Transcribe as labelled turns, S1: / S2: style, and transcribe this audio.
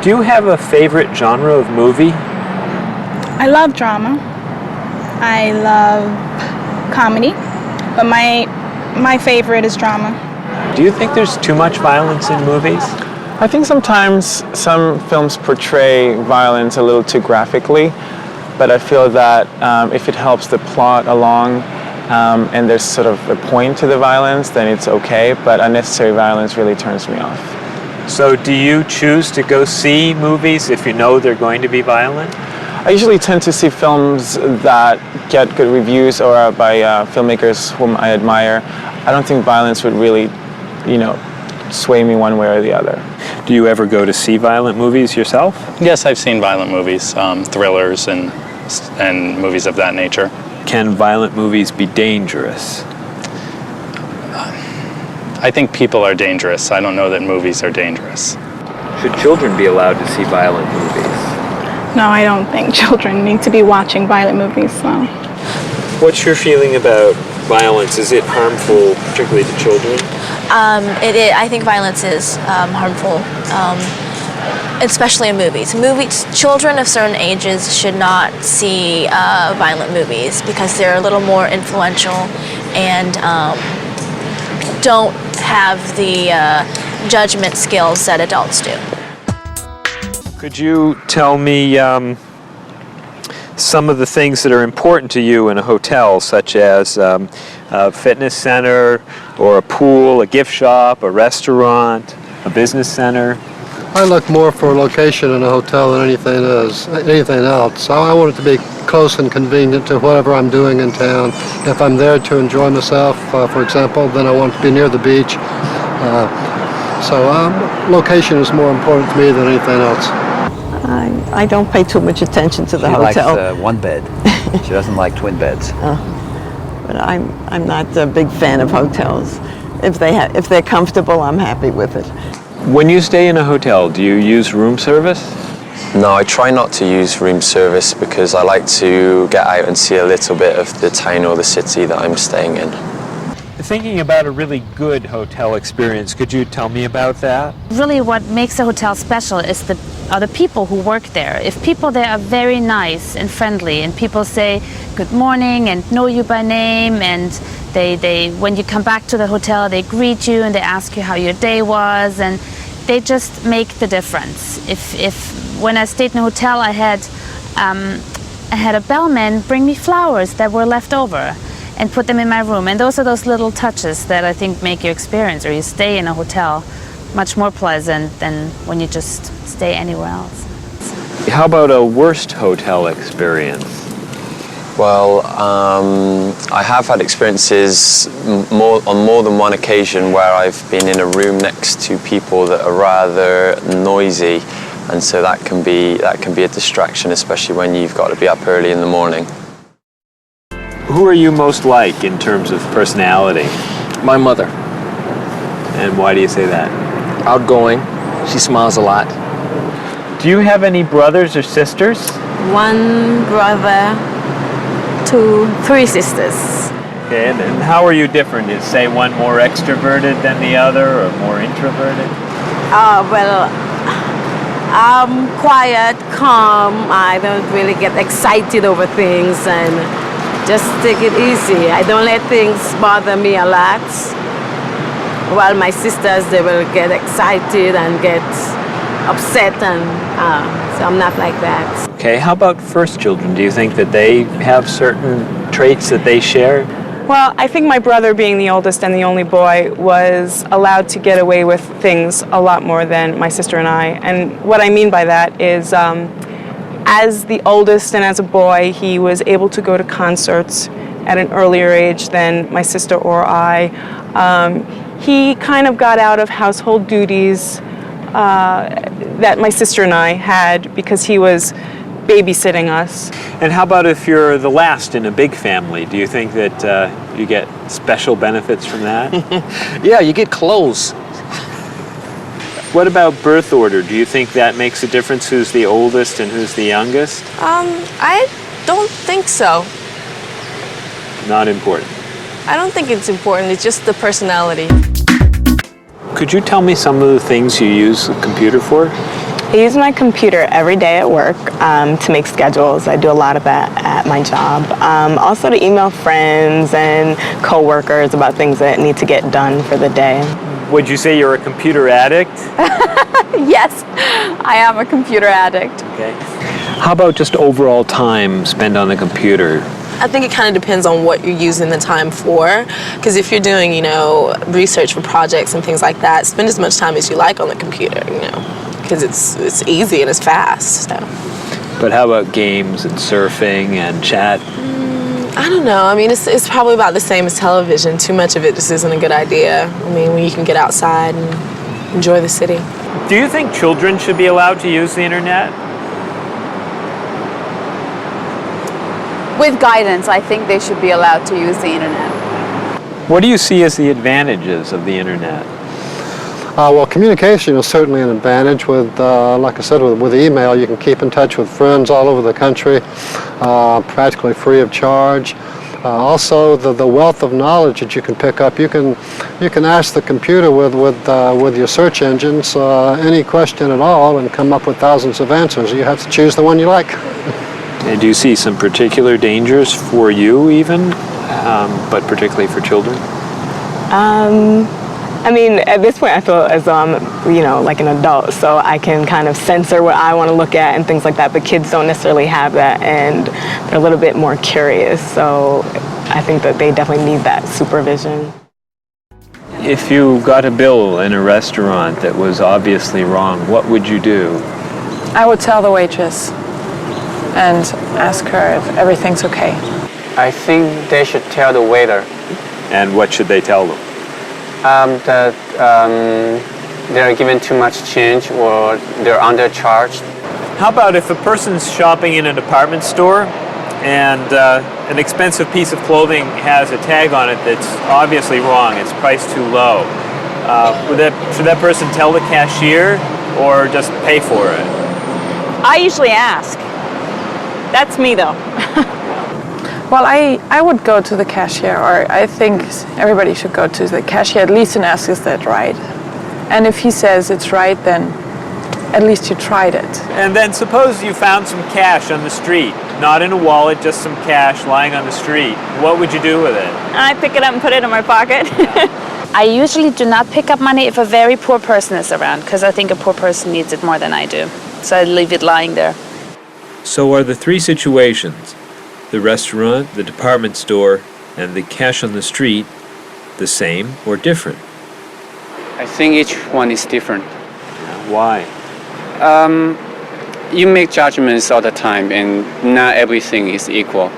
S1: Do you have a favorite genre of movie?
S2: I love drama. I love comedy, but my favorite is drama.
S1: Do you think there's too much violence in movies?
S3: I think sometimes some films portray violence a little too graphically, but I feel that if it helps the plot along and there's sort of a point to the violence, then it's okay, but unnecessary violence really turns me off.
S1: So do you choose to go see movies if you know they're going to be violent?
S3: I usually tend to see films that get good reviews or are by filmmakers whom I admire. I don't think violence would really, sway me one way or the other.
S1: Do you ever go to see violent movies yourself?
S4: Yes, I've seen violent movies, thrillers and movies of that nature.
S1: Can violent movies be dangerous?
S4: I think people are dangerous. I don't know that movies are dangerous.
S1: Should children be allowed to see violent movies?
S2: No, I don't think children need to be watching violent movies. So.
S1: What's your feeling about violence? Is it harmful, particularly to children?
S5: I think violence is harmful, especially in movies. Children of certain ages should not see violent movies because they're a little more influential and don't have the judgment skills that adults do.
S1: Could you tell me some of the things that are important to you in a hotel, such as a fitness center or a pool, a gift shop, a restaurant, a business center?
S6: I look more for a location in a hotel than anything else. I want it to be close and convenient to whatever I'm doing in town. If I'm there to enjoy myself, for example, then I want to be near the beach. Location is more important to me than anything else.
S7: I don't pay too much attention to the hotel.
S8: She likes one bed. She doesn't like twin beds.
S7: But I'm not a big fan of hotels. If they're comfortable, I'm happy with it.
S1: When you stay in a hotel, do you use room service?
S9: No, I try not to use room service because I like to get out and see a little bit of the town or the city that I'm staying in.
S1: Thinking about a really good hotel experience, could you tell me about that?
S10: Really what makes a hotel special is are the people who work there. If people there are very nice and friendly and people say good morning and know you by name, and they when you come back to the hotel they greet you and they ask you how your day was, and they just make the difference. If when I stayed in a hotel I had a bellman bring me flowers that were left over and put them in my room, and those are those little touches that I think make your experience or you stay in a hotel much more pleasant than when you just stay anywhere else.
S1: How about a worst hotel experience?
S9: Well, I have had experiences on more than one occasion where I've been in a room next to people that are rather noisy, and so that can be a distraction, especially when you've got to be up early in the morning.
S1: Who are you most like in terms of personality?
S11: My mother.
S1: And why do you say that?
S11: Outgoing. She smiles a lot.
S1: Do you have any brothers or sisters?
S12: One brother, 3 sisters.
S1: Okay, and how are you different? Is, say, one more extroverted than the other or more introverted?
S12: Well, I'm quiet, calm. I don't really get excited over things and just take it easy. I don't let things bother me a lot. While my sisters, they will get excited and get upset, and so I'm not like that.
S1: Okay, how about first children? Do you think that they have certain traits that they share?
S2: Well, I think my brother, being the oldest and the only boy, was allowed to get away with things a lot more than my sister and I. And what I mean by that is, as the oldest and as a boy, he was able to go to concerts at an earlier age than my sister or I. He kind of got out of household duties that my sister and I had because he was babysitting us.
S1: And how about if you're the last in a big family? Do you think that you get special benefits from that?
S11: Yeah, you get clothes.
S1: What about birth order? Do you think that makes a difference who's the oldest and who's the youngest?
S5: I don't think so.
S1: Not important.
S5: I don't think it's important. It's just the personality.
S1: Could you tell me some of the things you use the computer for?
S2: I use my computer every day at work to make schedules. I do a lot of that at my job. Also to email friends and co-workers about things that need to get done for the day.
S1: Would you say you're a computer addict?
S13: Yes, I am a computer addict.
S1: Okay. How about just overall time spent on the computer?
S14: I think it kind of depends on what you're using the time for. Because if you're doing, research for projects and things like that, spend as much time as you like on the computer, because it's easy and it's fast. So.
S1: But how about games and surfing and chat?
S14: I don't know. I mean, it's probably about the same as television. Too much of it just isn't a good idea. I mean, when you can get outside and enjoy the city.
S1: Do you think children should be allowed to use the internet?
S13: With guidance, I think they should be allowed to use the internet.
S1: What do you see as the advantages of the internet?
S6: Well, communication is certainly an advantage. With, like I said, with email, you can keep in touch with friends all over the country, practically free of charge. Also, the wealth of knowledge that you can pick up. You can ask the computer with your search engines any question at all and come up with thousands of answers. You have to choose the one you like.
S1: And do you see some particular dangers for you even, but particularly for children?
S2: I mean, at this point, I feel as though I'm, like an adult, so I can kind of censor what I want to look at and things like that, but kids don't necessarily have that, and they're a little bit more curious, so I think that they definitely need that supervision.
S1: If you got a bill in a restaurant that was obviously wrong, what would you do?
S15: I would tell the waitress and ask her if everything's okay.
S3: I think they should tell the waiter.
S1: And what should they tell them?
S3: That they're given too much change or they're undercharged.
S1: How about if a person's shopping in a department store and an expensive piece of clothing has a tag on it that's obviously wrong, it's priced too low. Should that person tell the cashier or just pay for it?
S2: I usually ask. That's me though.
S15: Well, I would go to the cashier, or I think everybody should go to the cashier at least and ask, is that right? And if he says it's right, then at least you tried it.
S1: And then suppose you found some cash on the street, not in a wallet, just some cash lying on the street. What would you do with it?
S2: I pick it up and put it in my pocket.
S10: I usually do not pick up money if a very poor person is around, because I think a poor person needs it more than I do. So I leave it lying there.
S1: So are the three situations, the restaurant, the department store, and the cash on the street, the same or different?
S3: I think each one is different.
S1: Why?
S3: You make judgments all the time and not everything is equal.